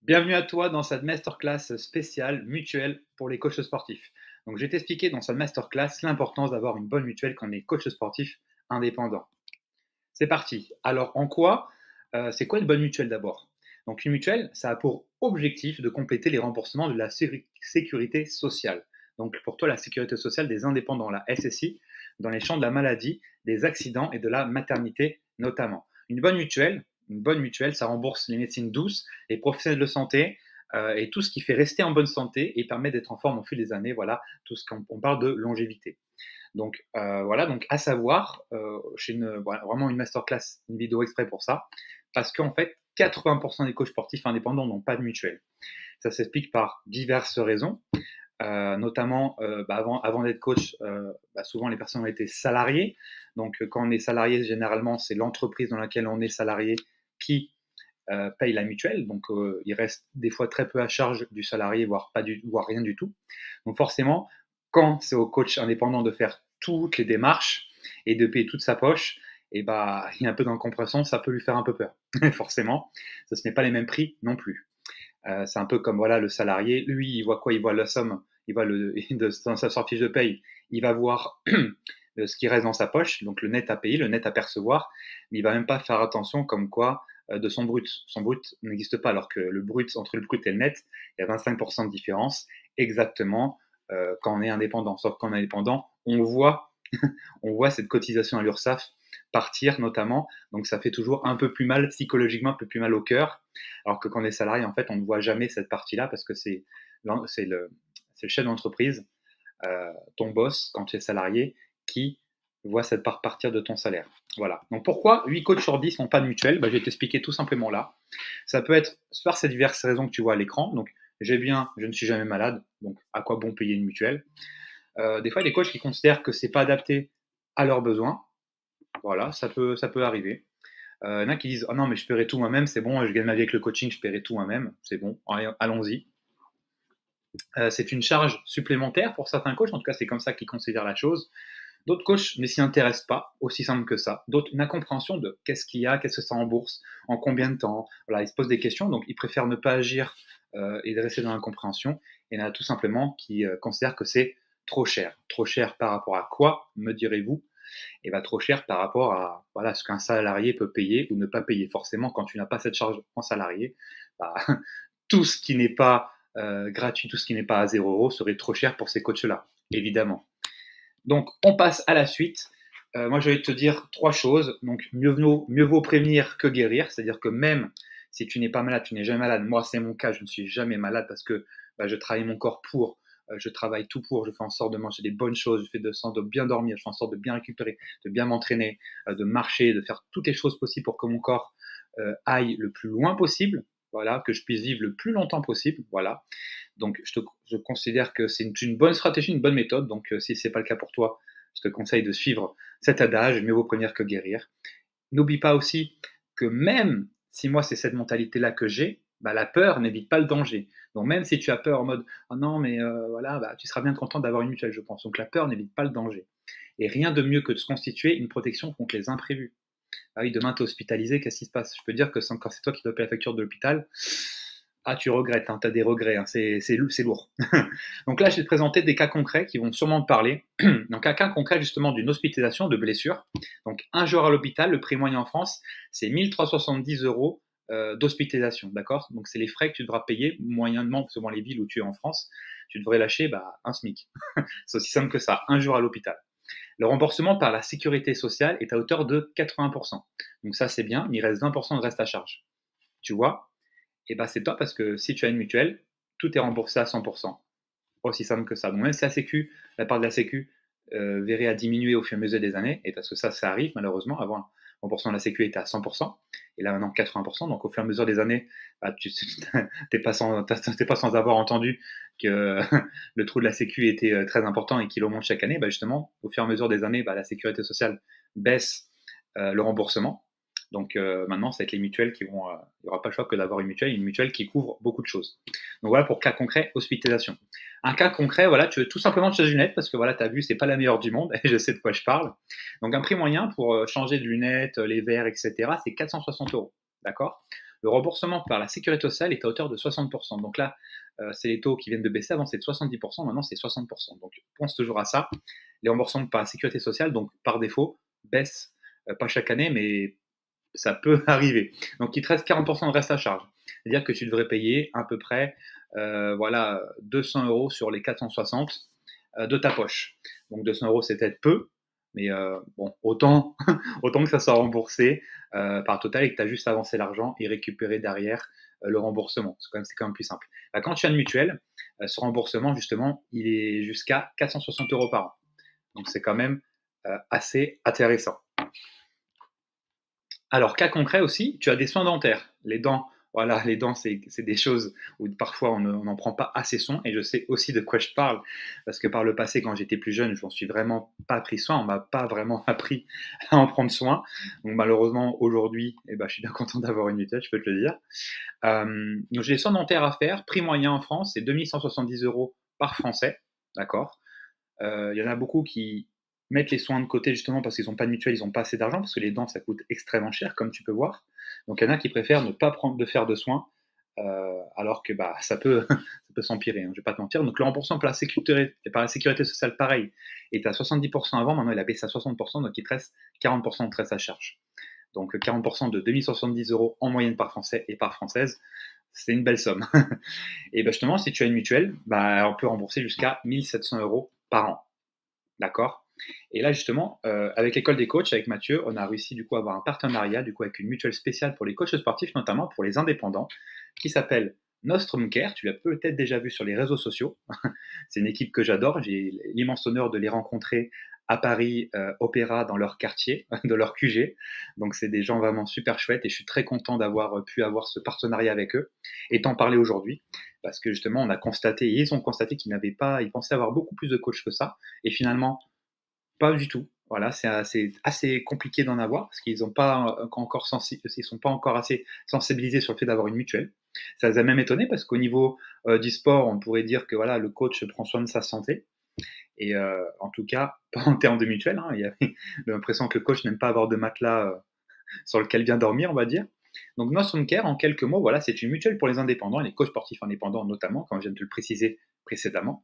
Bienvenue à toi dans cette masterclass spéciale mutuelle pour les coachs sportifs. Donc, je vais t'expliquer dans cette masterclass l'importance d'avoir une bonne mutuelle quand on est coach sportif indépendant. C'est parti. Alors, en quoi c'est quoi une bonne mutuelle d'abord? Donc, une mutuelle, ça a pour objectif de compléter les remboursements de la sécurité sociale. Donc, pour toi, la sécurité sociale des indépendants, la SSI, dans les champs de la maladie, des accidents et de la maternité notamment. Une bonne mutuelle, ça rembourse les médecines douces, les professionnels de santé et tout ce qui fait rester en bonne santé et permet d'être en forme au fil des années. Voilà, tout ce qu'on parle de longévité. Donc voilà, donc à savoir, voilà, vraiment une masterclass, une vidéo exprès pour ça, parce qu'en fait, 80% des coachs sportifs indépendants n'ont pas de mutuelle. Ça s'explique par diverses raisons, notamment avant d'être coach, souvent les personnes ont été salariées. Donc quand on est salarié, généralement, c'est l'entreprise dans laquelle on est salarié qui paye la mutuelle. Donc il reste des fois très peu à charge du salarié, voire rien du tout. Donc forcément, quand c'est au coach indépendant de faire toutes les démarches et de payer toute sa poche, et il y a un peu d'incompréhension, ça peut lui faire un peu peur. Forcément, ce n'est pas les mêmes prix non plus. C'est un peu comme voilà le salarié, lui il voit quoi? Il voit la somme, il voit dans sa fiche de paye, il va voir ce qui reste dans sa poche, donc le net à payer, le net à percevoir, mais il va même pas faire attention comme quoi de son brut. Son brut n'existe pas, alors que entre le brut et le net, il y a 25% de différence, exactement quand on est indépendant. Sauf qu'en indépendant, on voit, on voit cette cotisation à l'URSSAF partir notamment, donc ça fait toujours un peu plus mal psychologiquement, un peu plus mal au cœur, alors que quand on est salarié, en fait, on ne voit jamais cette partie-là parce que c'est le chef d'entreprise, ton boss, quand tu es salarié, qui voit cette part partir de ton salaire. Voilà. Donc pourquoi 8 coachs sur 10 n'ont pas de mutuelle? Je vais t'expliquer tout simplement là. Ça peut être par ces diverses raisons que tu vois à l'écran. Donc je ne suis jamais malade, donc à quoi bon payer une mutuelle? Des fois, il y a des coachs qui considèrent que c'est pas adapté à leurs besoins. Voilà, ça peut arriver. Il y en a qui disent: «Oh non, mais je paierai tout moi-même, c'est bon, je gagne ma vie avec le coaching, je paierai tout moi-même, c'est bon, allons-y». C'est une charge supplémentaire pour certains coachs, en tout cas c'est comme ça qu'ils considèrent la chose. D'autres coachs ne s'y intéressent pas, aussi simple que ça. D'autres, une incompréhension de qu'est-ce qu'il y a, qu'est-ce que ça rembourse, en combien de temps. Voilà, ils se posent des questions, donc ils préfèrent ne pas agir et de rester dans l'incompréhension. Et il y en a tout simplement qui considèrent que c'est trop cher. Trop cher par rapport à quoi, me direz-vous? Et trop cher par rapport à voilà, ce qu'un salarié peut payer ou ne pas payer. Forcément, quand tu n'as pas cette charge en salarié, bah, tout ce qui n'est pas gratuit, tout ce qui n'est pas à 0 € serait trop cher pour ces coachs-là, évidemment. Donc, on passe à la suite. Moi, je vais te dire 3 choses. Donc, mieux vaut prévenir que guérir. C'est-à-dire que même si tu n'es pas malade, tu n'es jamais malade. Moi, c'est mon cas, je ne suis jamais malade parce que je travaille mon corps pour, je travaille tout pour, je fais en sorte de manger des bonnes choses, je fais en sorte de bien dormir, je fais en sorte de bien récupérer, de bien m'entraîner, de marcher, de faire toutes les choses possibles pour que mon corps aille le plus loin possible. Voilà, que je puisse vivre le plus longtemps possible. Voilà. Donc, je considère que c'est une bonne stratégie, une bonne méthode. Donc, si ce n'est pas le cas pour toi, je te conseille de suivre cet adage, mieux vaut prévenir que guérir. N'oublie pas aussi que même si moi, c'est cette mentalité-là que j'ai, la peur n'évite pas le danger. Donc, même si tu as peur en mode «Oh non, mais voilà, tu seras bien content d'avoir une mutuelle», je pense. Donc, la peur n'évite pas le danger. Et rien de mieux que de se constituer une protection contre les imprévus. Ah oui, demain, tu es hospitalisé, qu'est-ce qui se passe? Je peux dire que quand c'est toi qui dois payer la facture de l'hôpital, tu regrettes, tu as des regrets, c'est lourd. Donc là, je vais te présenter des cas concrets qui vont sûrement te parler. Donc un cas concret justement d'une hospitalisation de blessure. Donc un jour à l'hôpital, le prix moyen en France, c'est 1 370 € d'hospitalisation, d'accord? Donc c'est les frais que tu devras payer moyennement, selon les villes où tu es en France, tu devrais lâcher un SMIC. C'est aussi simple que ça, un jour à l'hôpital. Le remboursement par la sécurité sociale est à hauteur de 80%. Donc ça, c'est bien, mais il reste 20% de reste à charge. Tu vois? Et c'est top parce que si tu as une mutuelle, tout est remboursé à 100%. Aussi simple que ça. Donc même si la part de la sécu verrait à diminuer au fur et à mesure des années, et parce que ça arrive malheureusement, avant le remboursement de la sécu était à 100%, et là maintenant 80%, donc au fur et à mesure des années, tu n'es pas sans avoir entendu que le trou de la sécu était très important et qu'il augmente chaque année. Justement, au fur et à mesure des années, la sécurité sociale baisse le remboursement. Donc maintenant, c'est avec les mutuelles il n'y aura pas le choix que d'avoir une mutuelle qui couvre beaucoup de choses. Donc voilà pour cas concret, hospitalisation. Un cas concret, voilà, tu veux tout simplement changer de lunettes parce que voilà, tu as vu, c'est pas la meilleure du monde et je sais de quoi je parle. Donc un prix moyen pour changer de lunettes, les verres, etc., c'est 460 €. D'accord? Le remboursement par la sécurité sociale est à hauteur de 60%. Donc là, c'est les taux qui viennent de baisser. Avant, c'était de 70%, maintenant, c'est 60%. Donc, pense toujours à ça. Les remboursements par la sécurité sociale, donc par défaut, baissent, pas chaque année, mais ça peut arriver. Donc, il te reste 40% de reste à charge. C'est-à-dire que tu devrais payer à peu près voilà, 200 € sur les 460 de ta poche. Donc 200 € c'est peut-être peu, mais bon, autant, autant que ça soit remboursé par Total et que tu as juste avancé l'argent et récupéré derrière le remboursement. C'est quand même plus simple. Bah, quand tu as une mutuelle, ce remboursement, justement, il est jusqu'à 460 € par an. Donc c'est quand même assez intéressant. Alors, cas concret aussi, tu as des soins dentaires. Les dents, voilà, les dents, c'est des choses où parfois on n'en prend pas assez soin. Et je sais aussi de quoi je parle, parce que par le passé, quand j'étais plus jeune, je n'en suis vraiment pas pris soin. On m'a pas vraiment appris à en prendre soin. Donc malheureusement, aujourd'hui, eh ben, je suis bien content d'avoir une mutuelle, je peux te le dire. Donc j'ai des soins dentaires à faire. Prix moyen en France, c'est 2170 € par Français. D'accord. Il y en a beaucoup qui mettent les soins de côté justement parce qu'ils n'ont pas de mutuelle, ils n'ont pas assez d'argent, parce que les dents, ça coûte extrêmement cher, comme tu peux voir. Donc il y en a qui préfèrent ne pas prendre de faire de soins, alors que bah, ça peut, ça peut s'empirer, hein, je ne vais pas te mentir. Donc le remboursement par la sécurité sociale, pareil, était à 70% avant, maintenant il a baissé à 60%, donc il te reste 40% de reste à charge. Donc 40% de 2070 € en moyenne par Français et par Française, c'est une belle somme. Et bah, justement, si tu as une mutuelle, bah, on peut rembourser jusqu'à 1700 € par an. D'accord. Et là, justement, avec l'école des coachs, avec Mathieu, on a réussi du coup à avoir un partenariat du coup, avec une mutuelle spéciale pour les coachs sportifs, notamment pour les indépendants, qui s'appelle Nostrum Care. Tu l'as peut-être déjà vu sur les réseaux sociaux. C'est une équipe que j'adore. J'ai l'immense honneur de les rencontrer à Paris, Opéra, dans leur quartier, de leur QG. Donc, c'est des gens vraiment super chouettes et je suis très content d'avoir pu avoir ce partenariat avec eux et t'en parler aujourd'hui parce que justement, on a constaté, et ils ont constaté qu'ils n'avaient pas, ils pensaient avoir beaucoup plus de coachs que ça et finalement, pas du tout. Voilà, c'est assez compliqué d'en avoir parce qu'ils sont pas encore assez sensibilisés sur le fait d'avoir une mutuelle. Ça les a même étonnés parce qu'au niveau du sport, on pourrait dire que voilà, le coach prend soin de sa santé. Et en tout cas, pas en termes de mutuelle. Hein, il y avait l'impression que le coach n'aime pas avoir de matelas sur lequel bien dormir, on va dire. Donc Nostrum Care, en quelques mots, voilà, c'est une mutuelle pour les indépendants, et les coachs sportifs indépendants notamment, comme je viens de te le préciser précédemment.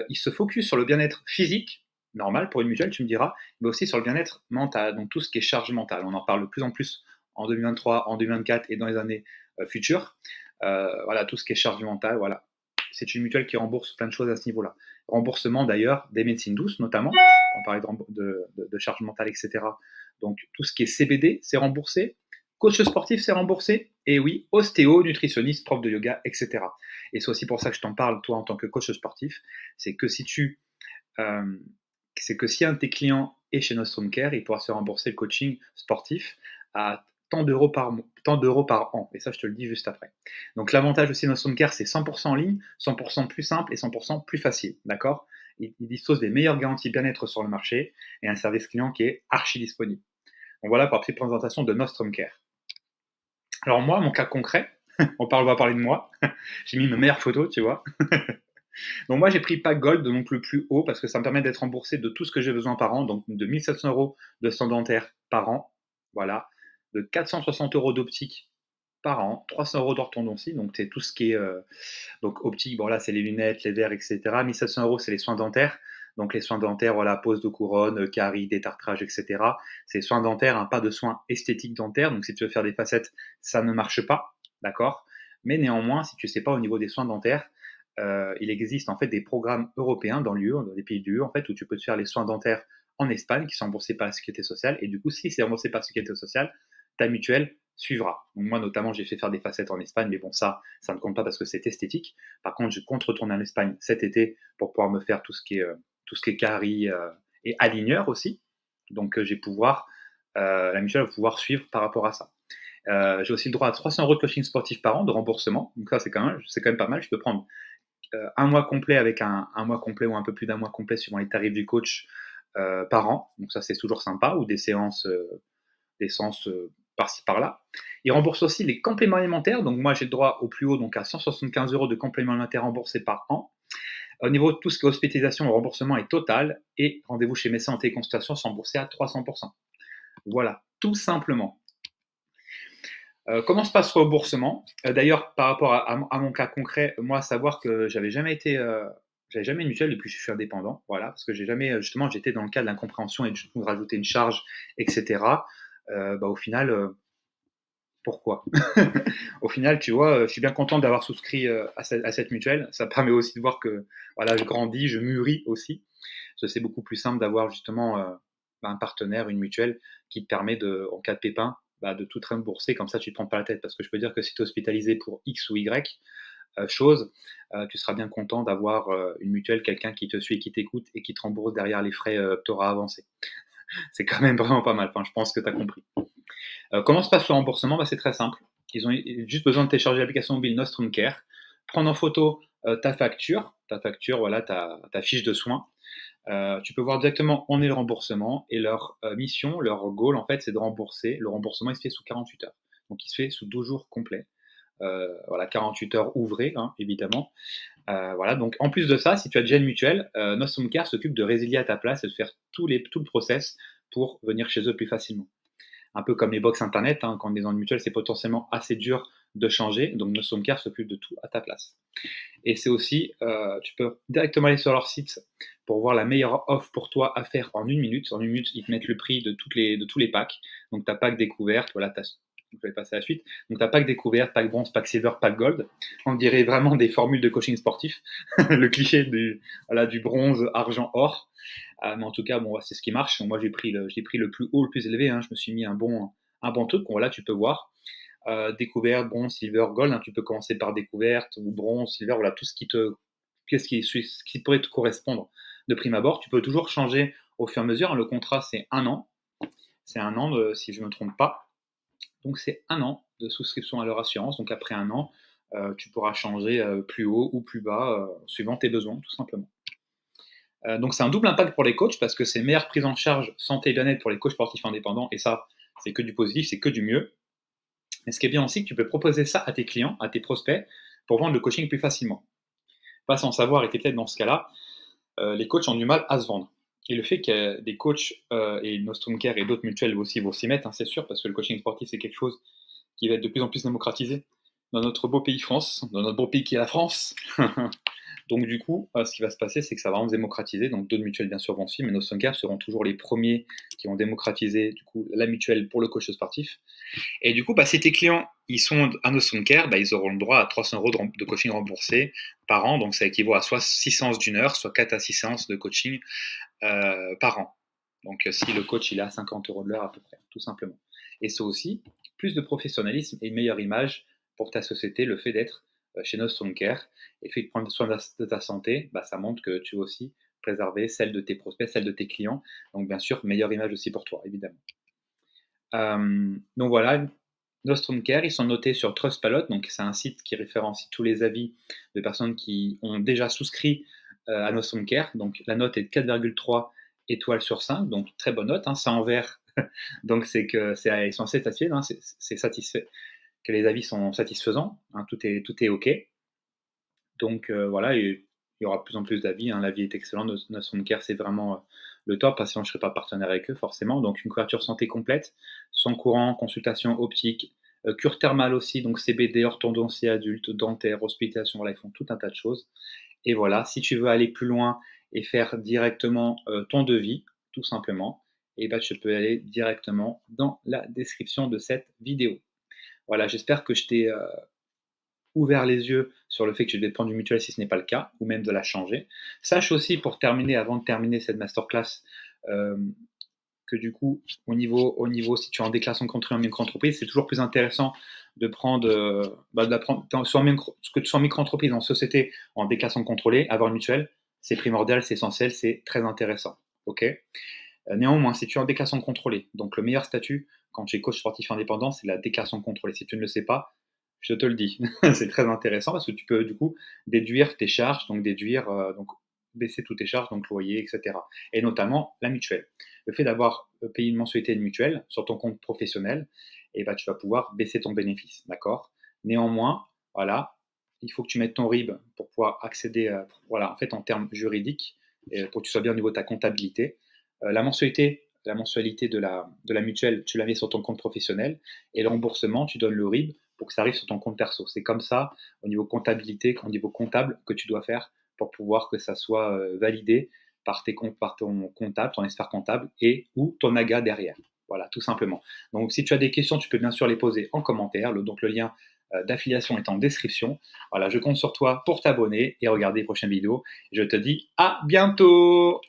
Ils se focus sur le bien-être physique, normal pour une mutuelle, tu me diras, mais aussi sur le bien-être mental, donc tout ce qui est charge mentale. On en parle de plus en plus en 2023, en 2024 et dans les années futures. Voilà, tout ce qui est charge mentale, voilà. C'est une mutuelle qui rembourse plein de choses à ce niveau-là. Remboursement d'ailleurs des médecines douces notamment, on parlait de charge mentale, etc. Donc tout ce qui est CBD, c'est remboursé. Coach sportif, c'est remboursé. Et oui, ostéo, nutritionniste, prof de yoga, etc. Et c'est aussi pour ça que je t'en parle, toi, en tant que coach sportif. C'est que si un de tes clients est chez Nostrum Care, il pourra se rembourser le coaching sportif à tant d'euros par an. Et ça, je te le dis juste après. Donc l'avantage aussi de Nostrum Care, c'est 100% en ligne, 100% plus simple et 100% plus facile. D'accord. Il dispose des meilleures garanties bien-être sur le marché et un service client qui est archi disponible. Donc voilà pour la petite présentation de Nostrum Care. Alors moi, mon cas concret, on va parler de moi. J'ai mis mes meilleures photos, tu vois. Donc moi, j'ai pris Pack Gold, donc le plus haut, parce que ça me permet d'être remboursé de tout ce que j'ai besoin par an, donc de 1700 € de soins dentaires par an, voilà, de 460 € d'optique par an, 300 € d'orthodontie, donc c'est tout ce qui est donc optique, bon là c'est les lunettes, les verres, etc. 1700 € c'est les soins dentaires, donc les soins dentaires, voilà, pose de couronne, caries, détartrage, etc. C'est soins dentaires, hein, pas de soins esthétiques dentaires, donc si tu veux faire des facettes, ça ne marche pas, d'accord. Mais néanmoins, si tu ne sais pas au niveau des soins dentaires, il existe en fait des programmes européens dans l'UE, dans les pays de l'UE, en fait, où tu peux te faire les soins dentaires en Espagne qui sont remboursés par la sécurité sociale. Et du coup, si c'est remboursé par la sécurité sociale, ta mutuelle suivra. Donc moi, notamment, j'ai fait faire des facettes en Espagne, mais bon, ça ne compte pas parce que c'est esthétique. Par contre, je compte retourner en Espagne cet été pour pouvoir me faire tout ce qui est caries et aligneurs aussi. Donc, la mutuelle va pouvoir suivre par rapport à ça. J'ai aussi le droit à 300 € de coaching sportif par an de remboursement. Donc ça, c'est quand même pas mal. Je peux prendre un mois complet avec un mois complet ou un peu plus d'un mois complet suivant les tarifs du coach par an. Donc ça, c'est toujours sympa. Ou des séances par-ci par-là. Il rembourse aussi les compléments alimentaires. Donc moi, j'ai le droit au plus haut, donc à 175 € de compléments alimentaires remboursés par an. Au niveau de tout ce qui est hospitalisation, le remboursement est total. Et rendez-vous chez médecin en téléconsultation sont remboursés à 300%. Voilà, tout simplement. Comment se passe le remboursement? D'ailleurs, par rapport à mon cas concret, moi, à savoir que j'avais jamais une mutuelle depuis que je suis indépendant, voilà, parce que j'ai jamais, justement, j'étais dans le cas de l'incompréhension et de rajouter une charge, et cetera. Au final, pourquoi? Au final, tu vois, je suis bien content d'avoir souscrit, à cette mutuelle. Ça permet aussi de voir que, voilà, je grandis, je mûris aussi. Parce que c'est beaucoup plus simple d'avoir justement, un partenaire, une mutuelle qui te permet de, en cas de pépin, de tout rembourser. Comme ça, tu te prends pas la tête. Parce que je peux dire que si tu es hospitalisé pour X ou Y, chose, tu seras bien content d'avoir, une mutuelle, quelqu'un qui te suit et qui t'écoute et qui te rembourse derrière les frais, que tu auras avancés. C'est quand même vraiment pas mal. Enfin, je pense que tu as compris. Comment se passe le remboursement? C'est très simple. Ils ont juste besoin de télécharger l'application mobile Nostrum Care, prendre en photo ta facture, voilà, ta fiche de soins. Tu peux voir directement où en est le remboursement et leur mission, leur goal, en fait, c'est de rembourser. Le remboursement, il se fait sous 48 heures. Donc, il se fait sous 12 jours complets. Voilà, 48 heures ouvrées, hein, évidemment. Voilà, donc en plus de ça, si tu as déjà une mutuelle, Nostrum Care s'occupe de résilier à ta place et de faire tout le process pour venir chez eux plus facilement. Un peu comme les box internet, hein, quand on est dans une mutuelle, c'est potentiellement assez dur de changer, donc Nostrum Care s'occupe de tout à ta place. Et c'est aussi, tu peux directement aller sur leur site pour voir la meilleure offre pour toi à faire en 1 minute. En 1 minute, ils te mettent le prix de tous les packs. Donc, tu as pack découverte, voilà, je vais passer à la suite. Donc, tu as pack découverte, pack bronze, pack silver, pack gold. On dirait vraiment des formules de coaching sportif. Le cliché du bronze, argent, or. Mais en tout cas, bon, c'est ce qui marche. Donc, moi, j'ai pris le plus haut, le plus élevé. Hein. Je me suis mis un bon truc. Bon, là, tu peux voir. Découverte, bronze, silver, gold. Hein. Tu peux commencer par découverte ou bronze, silver. Voilà, tout ce qui pourrait te correspondre de prime abord. Tu peux toujours changer au fur et à mesure. Hein. Le contrat, c'est 1 an. C'est 1 an, si je ne me trompe pas. Donc, c'est 1 an de souscription à leur assurance. Donc, après 1 an, tu pourras changer plus haut ou plus bas, suivant tes besoins, tout simplement. Donc, c'est un double impact pour les coachs parce que c'est meilleure prise en charge santé et bien-être pour les coachs sportifs indépendants. Et ça, c'est que du positif, c'est que du mieux. Mais ce qui est bien aussi, que tu peux proposer ça à tes clients, à tes prospects, pour vendre le coaching plus facilement. Pas sans savoir, et peut-être dans ce cas-là, les coachs ont du mal à se vendre. Et le fait qu'il y ait des coachs et Nostrum Care et d'autres mutuelles aussi vont s'y mettre, hein, c'est sûr, parce que le coaching sportif, c'est quelque chose qui va être de plus en plus démocratisé dans notre beau pays France, dans notre beau pays qui est la France. Donc du coup, ce qui va se passer, c'est que ça va vraiment se démocratiser. Donc d'autres mutuelles, bien sûr, vont suivre, mais Nostrum Care seront toujours les premiers qui ont démocratisé du coup, la mutuelle pour le coach sportif. Et du coup, si tes clients ils sont à Nostrum Care, ils auront le droit à 300 € de coaching remboursé par an. Donc ça équivaut à soit 6 séances d'1 heure, soit 4 à 6 séances de coaching par an. Donc si le coach il est à 50 € de l'heure à peu près, tout simplement. Et c'est aussi plus de professionnalisme et une meilleure image pour ta société, le fait d'être chez Nostrum Care et le fait de prendre soin de ta santé, ça montre que tu veux aussi préserver celle de tes prospects, celle de tes clients. Donc bien sûr, meilleure image aussi pour toi, évidemment. Donc voilà, Nostrum Care, ils sont notés sur Trustpilot, donc c'est un site qui référencie tous les avis de personnes qui ont déjà souscrit à Nostrum Care. Donc la note est de 4,3 étoiles sur 5, donc très bonne note. Hein, c'est en vert, donc c'est que ils sont assez satisfaits, hein, c'est satisfait, que les avis sont satisfaisants, hein, tout est OK. Donc voilà, il y aura de plus en plus d'avis. Hein, l'avis est excellent. Nostrum Care, c'est vraiment le top, parce que sinon je ne serais pas partenaire avec eux, forcément. Donc une couverture santé complète, sans courant, consultation optique, cure thermale aussi, donc CBD, orthodontie adulte, dentaire, hospitalisation, voilà, ils font tout un tas de choses. Et voilà, si tu veux aller plus loin et faire directement ton devis, tout simplement, tu peux aller directement dans la description de cette vidéo. Voilà, j'espère que je t'ai ouvert les yeux sur le fait que tu devais prendre une mutuelle si ce n'est pas le cas, ou même de la changer. Sache aussi, pour terminer, avant de terminer cette masterclass, que du coup, au niveau, si tu es en déclaration de contrôle en micro-entreprise, c'est toujours plus intéressant de prendre, que tu sois en micro-entreprise, en société, en déclaration contrôlée, avoir une mutuelle, c'est primordial, c'est essentiel, c'est très intéressant. Ok. Néanmoins, si tu es en déclaration contrôlée, donc le meilleur statut quand tu es coach sportif indépendant, c'est la déclaration contrôlée. Si tu ne le sais pas, je te le dis, c'est très intéressant parce que tu peux du coup déduire tes charges, donc baisser toutes tes charges, donc loyer, etc. Et notamment la mutuelle. Le fait d'avoir payé une mensualité de mutuelle sur ton compte professionnel, tu vas pouvoir baisser ton bénéfice, d'accord. Néanmoins, voilà, il faut que tu mettes ton RIB pour pouvoir accéder, voilà, en fait en termes juridiques, pour que tu sois bien au niveau de ta comptabilité. La mensualité la mensualité de la mutuelle, tu la mets sur ton compte professionnel et le remboursement, tu donnes le RIB pour que ça arrive sur ton compte perso. C'est comme ça, au niveau comptabilité, au niveau comptable, que tu dois faire pour pouvoir que ça soit validé par ton comptable, ton expert comptable et ou ton AGA derrière. Voilà, tout simplement. Donc, si tu as des questions, tu peux bien sûr les poser en commentaire. Donc, le lien d'affiliation est en description. Voilà, je compte sur toi pour t'abonner et regarder les prochaines vidéos. Je te dis à bientôt!